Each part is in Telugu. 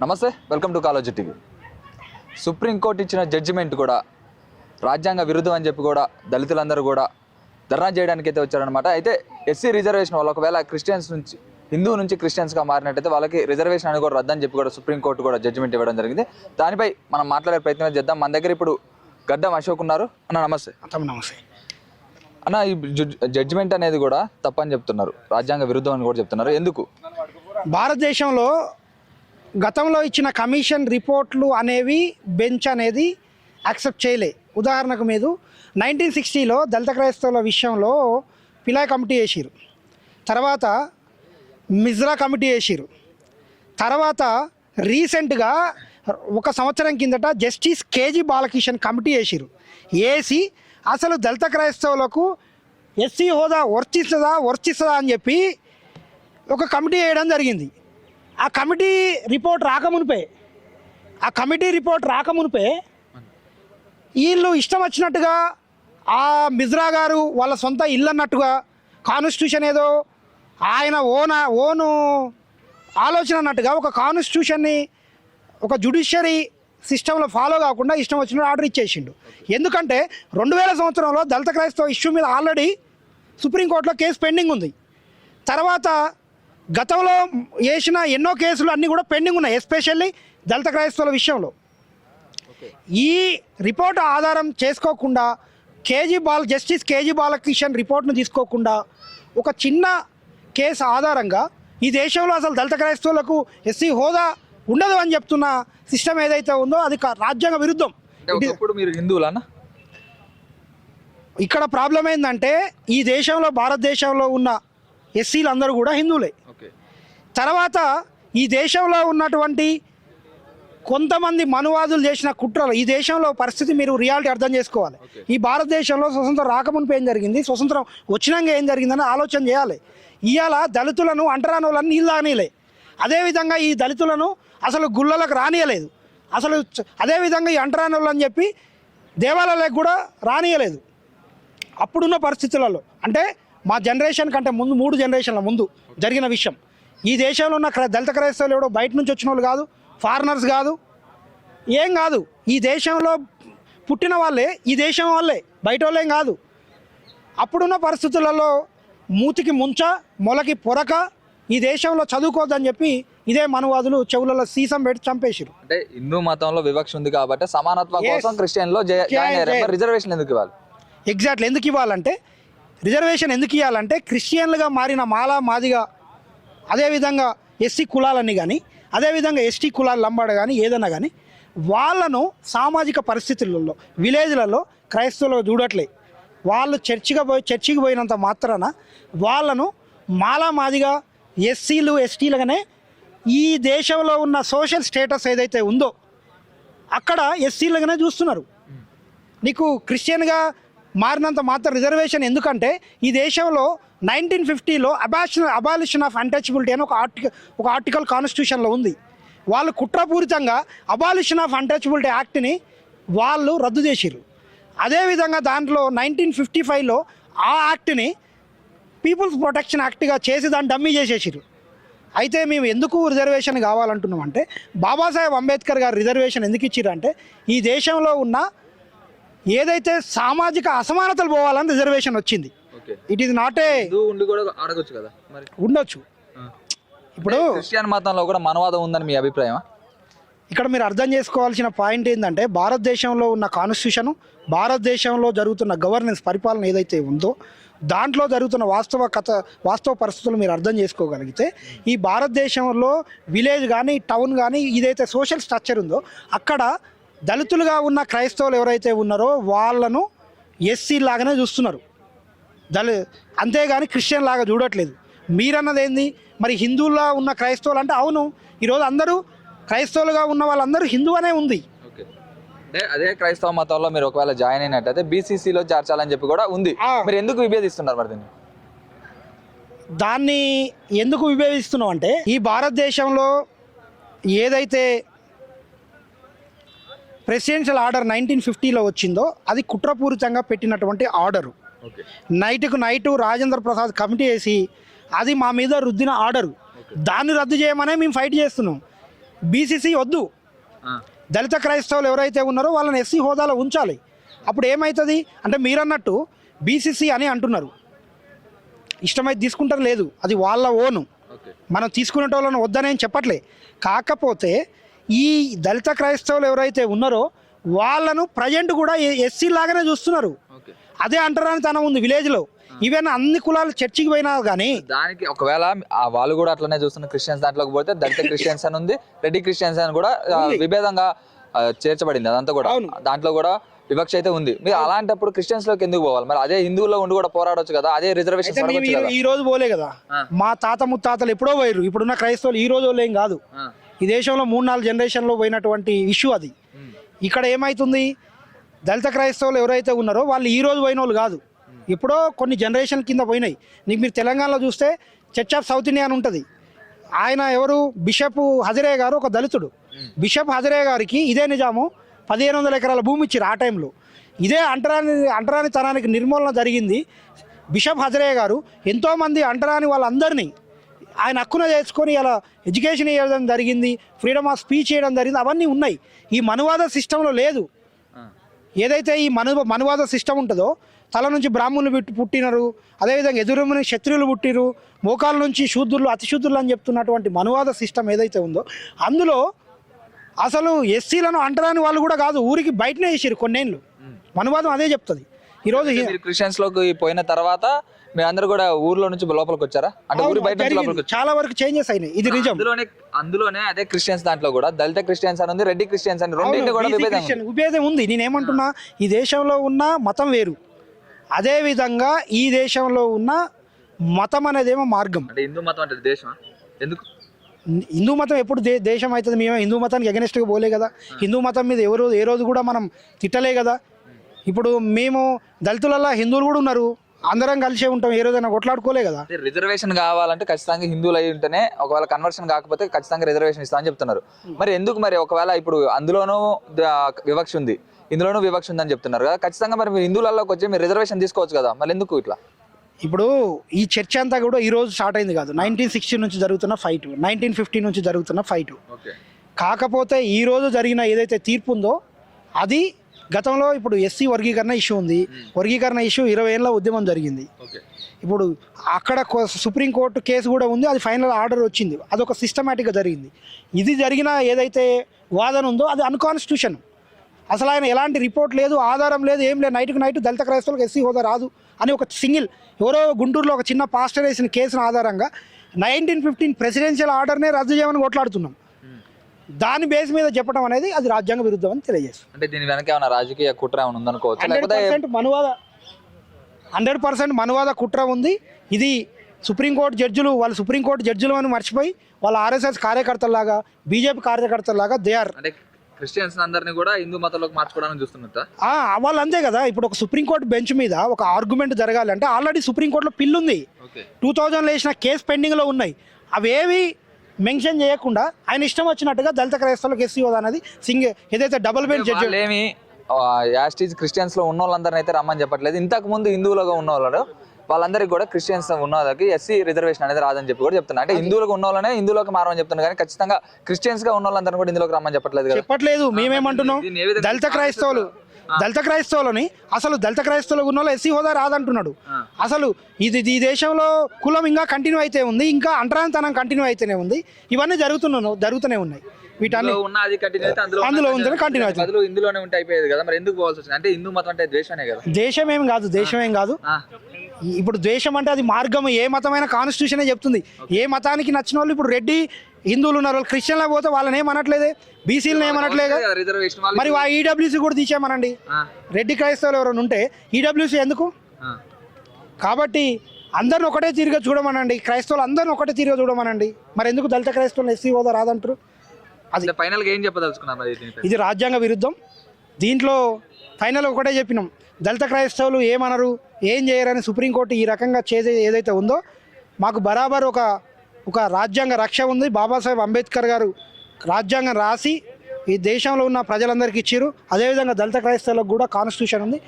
నమస్తే, welcome to Kaloji TV. Supreme court ఇచ్చిన జడ్జిమెంట్ కూడా రాజ్యాంగ విరుద్ధం అని చెప్పి కూడా దళితులందరూ కూడా ధర్నా చేయడానికి అయితే వచ్చారనమాట. అయితే ఎస్సీ రిజర్వేషన్ వాళ్ళు ఒకవేళ క్రిస్టియన్స్ నుంచి హిందూ నుంచి క్రిస్టియన్స్గా మారినట్టయితే వాళ్ళకి రిజర్వేషన్ అని కూడా రద్దని చెప్పి కూడా సుప్రీంకోర్టు కూడా జడ్జిమెంట్ ఇవ్వడం జరిగింది. దానిపై మనం మాట్లాడే ప్రయత్నం చేద్దాం. మన దగ్గర ఇప్పుడు గడ్డం అశోక్ ఉన్నారు. అన్న నమస్తే. నమస్తే అన్న, ఈ జడ్జిమెంట్ అనేది కూడా తప్పని చెప్తున్నారు, రాజ్యాంగ విరుద్ధం అని కూడా చెప్తున్నారు. ఎందుకు? భారతదేశంలో గతంలో ఇచ్చిన కమిషన్ రిపోర్ట్లు అనేవి బెంచ్ అనేది యాక్సెప్ట్ చేయలే. ఉదాహరణకు మీరు 1960లో దళిత క్రైస్తవుల విషయంలో పిలాయ్ కమిటీ వేసిరు, తర్వాత మిజ్రా కమిటీ వేసిరు, తర్వాత రీసెంట్గా ఒక సంవత్సరం కిందట జస్టిస్ కేజీ బాలకిషన్ కమిటీ వేసిరు. వేసి అసలు దళిత క్రైస్తవులకు ఎస్సీ హోదా వర్తిస్తుందా అని చెప్పి ఒక కమిటీ వేయడం జరిగింది. ఆ కమిటీ రిపోర్ట్ రాకమునిపే వీళ్ళు ఇష్టం వచ్చినట్టుగా ఆ మిజ్రా గారు వాళ్ళ సొంత ఇల్లు అన్నట్టుగా కాన్స్టిట్యూషన్ ఏదో ఆయన ఓను ఆలోచన అన్నట్టుగా ఒక కాన్స్టిట్యూషన్ని ఒక జ్యుడిషియరీ సిస్టంలో ఫాలో కాకుండా ఇష్టం వచ్చినట్టు ఆర్డర్ ఇచ్చేసిండు. ఎందుకంటే 2000 సంవత్సరంలో దళిత క్రైస్తవ ఇష్యూ మీద ఆల్రెడీ సుప్రీంకోర్టులో కేసు పెండింగ్ ఉంది. తర్వాత గతంలో వేసిన ఎన్నో కేసులు అన్నీ కూడా పెండింగ్ ఉన్నాయి, ఎస్పెషల్లీ దళిత క్రైస్తవుల విషయంలో. ఈ రిపోర్ట్ ఆధారం చేసుకోకుండా జస్టిస్ కేజీ బాలకిషన్ రిపోర్ట్ను తీసుకోకుండా ఒక చిన్న కేసు ఆధారంగా ఈ దేశంలో అసలు దళిత క్రైస్తవులకు ఎస్సీ హోదా ఉండదు అని చెప్తున్న సిస్టమ్ ఏదైతే ఉందో అది రాజ్యాంగ విరుద్ధం. ఇప్పుడు మీరు హిందువులన్నా? ఇక్కడ ప్రాబ్లం ఏంటంటే ఈ దేశంలో భారతదేశంలో ఉన్న ఎస్సీలు అందరూ కూడా హిందువులే. తర్వాత ఈ దేశంలో ఉన్నటువంటి కొంతమంది మనువాదులు చేసిన కుట్రలు, ఈ దేశంలో పరిస్థితి మీరు రియాలిటీ అర్థం చేసుకోవాలి. ఈ భారతదేశంలో స్వతంత్రం రాకమునిపై ఏం జరిగింది, స్వతంత్రం వచ్చినాక ఏం జరిగిందని ఆలోచన చేయాలి. ఇవాళ దళితులను అంటరాని వాళ్ళని నీళ్ళు తాగనీయలే, అదేవిధంగా ఈ దళితులను అసలు గుళ్ళలకు రానియలేదు, అసలు అదేవిధంగా ఈ అంటరాని వాళ్ళని చెప్పి దేవాలయాలకు కూడా రానియలేదు. అప్పుడున్న పరిస్థితులలో అంటే మా జనరేషన్ కంటే ముందు 3 జనరేషన్ల ముందు జరిగిన విషయం. ఈ దేశంలో ఉన్న దళిత క్రైస్తవులు ఎవడో బయట నుంచి వచ్చిన వాళ్ళు కాదు, ఫారినర్స్ కాదు, ఏం కాదు, ఈ దేశంలో పుట్టిన వాళ్ళే, ఈ దేశం వాళ్ళే, బయట వాళ్ళేం కాదు. అప్పుడున్న పరిస్థితులలో మూతికి ముంచ మొలకి పొరక ఈ దేశంలో చదువుకోవద్దని చెప్పి ఇదే మనువాదులు చెవులలో సీసం పెట్టి చంపేసారు. అంటే హిందూ మతంలో వివక్ష ఉంది కాబట్టి సమానత్వం కోసం క్రిస్టియన్లో రిజర్వేషన్ ఎందుకు ఇవ్వాలి? ఎగ్జాక్ట్లీ ఎందుకు ఇవ్వాలంటే, రిజర్వేషన్ ఎందుకు ఇవ్వాలంటే క్రిస్టియన్లుగా మారిన మాలా మాదిగా, అదేవిధంగా ఎస్సీ కులాలన్నీ కానీ, అదేవిధంగా ఎస్టీ కులాలు లంబాడ కానీ ఏదన్నా కానీ వాళ్ళను సామాజిక పరిస్థితులలో విలేజ్లలో క్రైస్తవులు చూడట్లే. వాళ్ళు చర్చికి పోయినంత మాత్రాన వాళ్ళను మాలా మాదిగా ఎస్సీలు ఎస్టీలుగానే ఈ దేశంలో ఉన్న సోషల్ స్టేటస్ ఏదైతే ఉందో అక్కడ ఎస్సీలుగానే చూస్తున్నారు. నీకు క్రిస్టియన్గా మారినంత మాత్రం రిజర్వేషన్ ఎందుకంటే ఈ దేశంలో 1950లో అబాలిషన్ ఆఫ్ అన్టచబిలిటీ అని ఒక ఆర్టికల్ కాన్స్టిట్యూషన్లో ఉంది. వాళ్ళు కుట్రపూరితంగా అబాలిషన్ ఆఫ్ అన్టచబిలిటీ యాక్ట్ని వాళ్ళు రద్దు చేసిర్రు. అదేవిధంగా దాంట్లో 1955లో ఆ యాక్ట్ని పీపుల్స్ ప్రొటెక్షన్ యాక్ట్గా చేసి దాన్ని డమ్మీ చేసేసారు. అయితే మేము ఎందుకు రిజర్వేషన్ కావాలంటున్నాం అంటే, బాబాసాహెబ్ అంబేద్కర్ గారు రిజర్వేషన్ ఎందుకు ఇచ్చారు అంటే ఈ దేశంలో ఉన్న ఏదైతే సామాజిక అసమానతలు పోవాలని రిజర్వేషన్ వచ్చింది. ఇట్ ఈస్ నాట్ ఉండొచ్చు. ఇప్పుడు క్రిస్టియన్ మతంలో కూడా మనవాదం ఉందని మీ అభిప్రాయం? ఇక్కడ మీరు అర్థం చేసుకోవాల్సిన పాయింట్ ఏంటంటే, భారతదేశంలో ఉన్న కాన్స్టిట్యూషను, భారతదేశంలో జరుగుతున్న గవర్నెన్స్ పరిపాలన ఏదైతే ఉందో దాంట్లో జరుగుతున్న వాస్తవ పరిస్థితులు మీరు అర్థం చేసుకోగలిగితే ఈ భారతదేశంలో విలేజ్ కానీ టౌన్ కానీ ఏదైతే సోషల్ స్ట్రక్చర్ ఉందో అక్కడ దళితులుగా ఉన్న క్రైస్తవులు ఎవరైతే ఉన్నారో వాళ్ళను ఎస్సీ లాగానే చూస్తున్నారు, అంతేగాని క్రిస్టియన్ లాగా చూడట్లేదు. మీరన్నది ఏంది మరి, హిందువులా ఉన్న క్రైస్తవులు అంటే అవును, ఈరోజు అందరూ క్రైస్తవులుగా ఉన్న వాళ్ళందరూ హిందూ అనే ఉంది. అదే క్రైస్తవ మతంలో మీరు ఒకవేళ జాయిన్ అయినట్టయితే బీసీసీలో చేర్చాలని చెప్పి కూడా ఉంది. మీరు ఎందుకు విభేదిస్తున్నారు మరి దీన్ని? దాన్ని ఎందుకు విభేదిస్తున్నాం అంటే, ఈ భారతదేశంలో ఏదైతే ప్రెసిడెన్షియల్ ఆర్డర్ 1950లో వచ్చిందో అది కుట్రపూరితంగా పెట్టినటువంటి order. Night Rajendra Prasad committee వేసి అది మా మీద రుద్దిన ఆర్డరు. దాన్ని రద్దు చేయమనే మేము ఫైట్ చేస్తున్నాం. బీసీసీ వద్దు, దళిత క్రైస్తవులు ఎవరైతే ఉన్నారో వాళ్ళని ఎస్సీ హోదాలో ఉంచాలి. అప్పుడు ఏమవుతుంది అంటే మీరన్నట్టు బీసీసీ అని అంటున్నారు, ఇష్టమైతే తీసుకుంటారు, లేదు అది వాళ్ళ ఓను, మనం తీసుకునేటోళ్ళని వద్దనే చెప్పట్లే. కాకపోతే ఈ దళిత క్రైస్తవులు ఎవరైతే ఉన్నారో వాళ్ళను ప్రజెంట్ కూడా ఎస్సీ లాగానే చూస్తున్నారు. అదే అంటరాని తనం ఉంది విలేజ్లో. ఈవెన్ అన్ని కులాలు చర్చికి పోయినా కానీ దానికి ఒకవేళ వాళ్ళు కూడా అట్లనే చూస్తున్న క్రిస్టియన్స్ దాంట్లోకి పోతే దళిత క్రిస్టియన్స్ అని ఉంది, రెడ్డి క్రిస్టియన్స్ అని కూడా విభేదంగా చేర్చబడింది. అదంతా కూడా దాంట్లో కూడా వివక్ష అయితే ఉంది. మీరు అలాంటప్పుడు క్రిస్టియన్స్ లోకి ఎందుకు పోవాలి? మరి అదే హిందువుల్లో ఉండి కూడా పోరాడొచ్చు కదా, అదే రిజర్వేషన్. ఈ రోజు పోలే కదా, మా తాత ముత్తాతలు ఎప్పుడో పోయారు. ఇప్పుడున్న క్రైస్తవులు ఈ రోజు ఏం కాదు, ఈ దేశంలో 3-4 జనరేషన్లో పోయినటువంటి ఇష్యూ అది. ఇక్కడ ఏమవుతుంది, దళిత క్రైస్తవులు ఎవరైతే ఉన్నారో వాళ్ళు ఈ రోజు పోయిన వాళ్ళు కాదు, ఎప్పుడో కొన్ని జనరేషన్ కింద పోయినాయి. నీకు మీరు తెలంగాణలో చూస్తే చర్చ్ ఆఫ్ సౌత్ ఇండియా అని ఉంటుంది. ఆయన ఎవరు, బిషప్ హజరే గారు ఒక దళితుడు. బిషప్ హజరే గారికి ఇదే నిజాము 1500 ఎకరాల భూమి ఇచ్చారు ఆ టైంలో. ఇదే అంటరాని తనానికి నిర్మూలన జరిగింది. బిషప్ హజరే గారు ఎంతోమంది అంటరాని వాళ్ళందరినీ ఆయన హక్కున చేసుకొని ఇలా ఎడ్యుకేషన్ ఇవ్వడం జరిగింది, ఫ్రీడమ్ ఆఫ్ స్పీచ్ చేయడం జరిగింది. అవన్నీ ఉన్నాయి. ఈ మనువాద సిస్టంలో లేదు. ఏదైతే ఈ మనువాద సిస్టమ్ ఉంటుందో, తల నుంచి బ్రాహ్మణులు పుట్టినరు, అదేవిధంగా ఎదురుమని క్షత్రియులు పుట్టిరు, మోకాల నుంచి శూద్రులు అతిశూద్రులు అని చెప్తున్నటువంటి మనువాద సిస్టమ్ ఏదైతే ఉందో అందులో అసలు ఎస్సీలను అంటరాని వాళ్ళు కూడా కాదు, ఊరికి బయటనే వేసారు కొన్నేళ్ళు. మనువాదం అదే చెప్తుంది. ఈరోజు క్రిస్టియన్స్ లోకి పోయిన తర్వాత మీ అందరూ కూడా ఊర్లో నుంచి లోపలికి వచ్చారా? అంటే ఊరి బయట చాలా వరకు చేంజెస్ అయినాయి, ఇది నిజం. అందులోనే అదే క్రిస్టియన్స్ దాంట్లో కూడా దళిత క్రిస్టియన్స్ అని ఉంది, రెడ్డి క్రిస్టియన్స్ అని, రెండింటి కూడా విభేదం ఉంది. నేనేమంటున్నా, ఈ దేశంలో ఉన్న మతం వేరు, అదే విధంగా ఈ దేశంలో ఉన్న మతం అనేదేమో మార్గం. అంటే హిందూ మతం అంటే దేశం ఎందుకు? హిందూ మతం ఎప్పుడు దేశం అవుతుంది? మేము హిందూ మతానికి అగెనిస్ట్గా పోలే కదా, హిందూ మతం మీద ఏ రోజు కూడా మనం తిట్టలే కదా. ఇప్పుడు మేము దళితులలో హిందువులు కూడా ఉన్నారు, అందరం కలిసే ఉంటాం, ఏ రోజైనా కొట్లాడుకోలే కదా. రిజర్వేషన్ కావాలంటే ఖచ్చితంగా హిందువులు అయి ఉంటేనే, ఒకవేళ కన్వర్షన్ కాకపోతే ఖచ్చితంగా రిజర్వేషన్ ఇస్తామని చెప్తున్నారు. మరి ఎందుకు మరి ఒకవేళ ఇప్పుడు అందులోనూ వివక్ష ఉంది, ఇందులోనూ వివక్ష ఉందని చెప్తున్నారు కదా, ఖచ్చితంగా మరి మీరు హిందువులలోకి వచ్చి మీరు రిజర్వేషన్ తీసుకోవచ్చు కదా, మరి ఎందుకు ఇట్లా? ఇప్పుడు ఈ చర్చ అంతా కూడా ఈ రోజు స్టార్ట్ అయింది కాదు, 1960 నుంచి జరుగుతున్న ఫైట్, 1950 నుంచి జరుగుతున్న ఫైట్. కాకపోతే ఈ రోజు జరిగిన ఏదైతే తీర్పు ఉందో అది గతంలో ఇప్పుడు ఎస్సీ వర్గీకరణ ఇష్యూ ఉంది, వర్గీకరణ ఇష్యూ 20 ఏళ్ళ ఉద్యమం జరిగింది. ఇప్పుడు అక్కడ సుప్రీంకోర్టు కేసు కూడా ఉంది, అది ఫైనల్ ఆర్డర్ వచ్చింది, అదొక సిస్టమేటిక్గా జరిగింది. ఇది జరిగిన ఏదైతే వాదన ఉందో అది అన్కాన్స్టిట్యూషన్. అసలు ఆయన ఎలాంటి రిపోర్ట్ లేదు, ఆధారం లేదు, ఏం లేదు. నైట్కి నైట్ దళిత క్రైస్తవులకు ఎస్సీ హోదా రాదు అని ఒక సింగిల్ ఎవరో గుంటూరులో ఒక చిన్న పాస్టర్ వేసిన కేసును ఆధారంగా 1915 ప్రెసిడెన్షియల్ ఆర్డర్నే రద్దు చేయమని కొట్లాడుతున్నాం. దాని బేస్ మీద చెప్పడం అనేది అది రాజ్యాంగ విరుద్ధం అని తెలియజేస్తుంది. అంటే దీని వెనక ఏమైనా రాజకీయ కుట్ర ఉందనుకోవచ్చు. 100% మనువాద కుట్ర ఉంది. ఇది సుప్రీంకోర్టు జడ్జిలు, వాళ్ళు సుప్రీంకోర్టు జడ్జిలు అని మర్చిపోయి వాళ్ళ ఆర్ఎస్ఎస్ కార్యకర్తలాగా, బీజేపీ కార్యకర్తలాగా దే ఆర్ క్రిస్టియన్స్ అందరినీ కూడా హిందూ మతంలోకి మార్చుకోవడానికి చూస్తున్నట్టు వాళ్ళు అంతే కదా. ఇప్పుడు ఒక సుప్రీంకోర్టు బెంచ్ మీద ఒక ఆర్గ్యుమెంట్ జరగాలి అంటే ఆల్రెడీ సుప్రీంకోర్టులో పిల్లు ఉంది, 2000 వేసిన కేసు పెండింగ్లో ఉన్నాయి. అవేవి మెన్షన్ చేయకుండా ఆయన ఇష్టం వచ్చినట్టుగా దళిత క్రైస్తవులకు ఎస్సీ హోదా అనేది ఏదైతే డబుల్ బెంచ్ జడ్జి ఏమి యాస్టీజ్ క్రిస్టియన్స్ లో ఉన్న వాళ్ళందరినీ అయితే రమ్మని చెప్పట్లేదు. ఇంతకు ముందు హిందువులుగా ఉన్న వాళ్ళు వాళ్ళందరికీ కూడా క్రిస్టియన్స్ ఉన్న వాళ్ళకి ఎస్సీ రిజర్వేషన్ అనేది రాదని చెప్పి కూడా చెప్తున్నారు. అంటే హిందువులకు ఉన్న వాళ్ళనే హిందువులకు మారమని చెప్తున్నారు, కానీ ఖచ్చితంగా క్రిస్టియన్స్ గా ఉన్న వాళ్ళందరినీ కూడా ఇందులోకి రమ్మని చెప్పట్లేదు. మేమేమంటున్నాం, దళిత క్రైస్తవులని అసలు దళిత క్రైస్తవులు ఉన్న వాళ్ళు ఎస్సీ హోదా రాదంటున్నాడు. అసలు ఈ దేశంలో కులం ఇంకా కంటిన్యూ అయితే ఉంది, ఇంకా అంటరానితనం కంటిన్యూ అయితేనే ఉంది. ఇవన్నీ జరుగుతూనే ఉన్నాయి. వీటన్ని అందులో ఉందని కంటిన్యూ అవుతుంది. ఇందులోనే ఉంటే అయిపోయేది కదా, మరి ఎందుకు పోవాల్సి వచ్చింది? అంటే హిందూ మతం అంటే ద్వేషమే కదా. దేశమేం కాదు. ఇప్పుడు ద్వేషం అంటే అది మార్గం. ఏ మతమైన కాన్స్టిట్యూషనే చెప్తుంది. ఏ మతానికి నచ్చిన వాళ్ళు ఇప్పుడు రెడ్డి హిందువులు ఉన్నారు, వాళ్ళు క్రిస్టియన్లో పోతే వాళ్ళని ఏమనట్లేదే, బీసీలను ఏమనట్లేదు. మరి ఆ ఈడబ్ల్యూసీ కూడా తీసేయమనండి. రెడ్డి క్రైస్తవులు ఎవరైనా ఉంటే ఈడబ్ల్యూసీ ఎందుకు? కాబట్టి అందరిని ఒకటే తీరుగా చూడమనండి, క్రైస్తవులు అందరిని ఒకటే తీరుగా చూడమనండి. మరి ఎందుకు దళిత క్రైస్తవులు ఎస్సీ హోదా రాదంటారు? అది ఫైనల్ గా ఏం చెప్పదలుచుకున్నారు? ఇది రాజ్యాంగ విరుద్ధం. దీంట్లో ఫైనల్ ఒకటే చెప్పినాం, దళిత క్రైస్తవులు ఏమనరు, ఏం చేయరని సుప్రీంకోర్టు ఈ రకంగా చేసే ఏదైతే ఉందో మాకు బరాబర్ ఒక రాజ్యాంగ రక్ష ఉంది. బాబాసాహెబ్ అంబేద్కర్ గారు రాజ్యాంగం రాసి ఈ దేశంలో ఉన్న ప్రజలందరికీ ఇచ్చారు. అదేవిధంగా దళిత క్రైస్తవులకు కూడా కాన్స్టిట్యూషన్ ఉంది.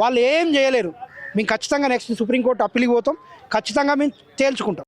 వాళ్ళు ఏం చేయలేరు. మేము ఖచ్చితంగా నెక్స్ట్ సుప్రీంకోర్టు అప్పీల్కి పోతాం, ఖచ్చితంగా మేము తేల్చుకుంటాం.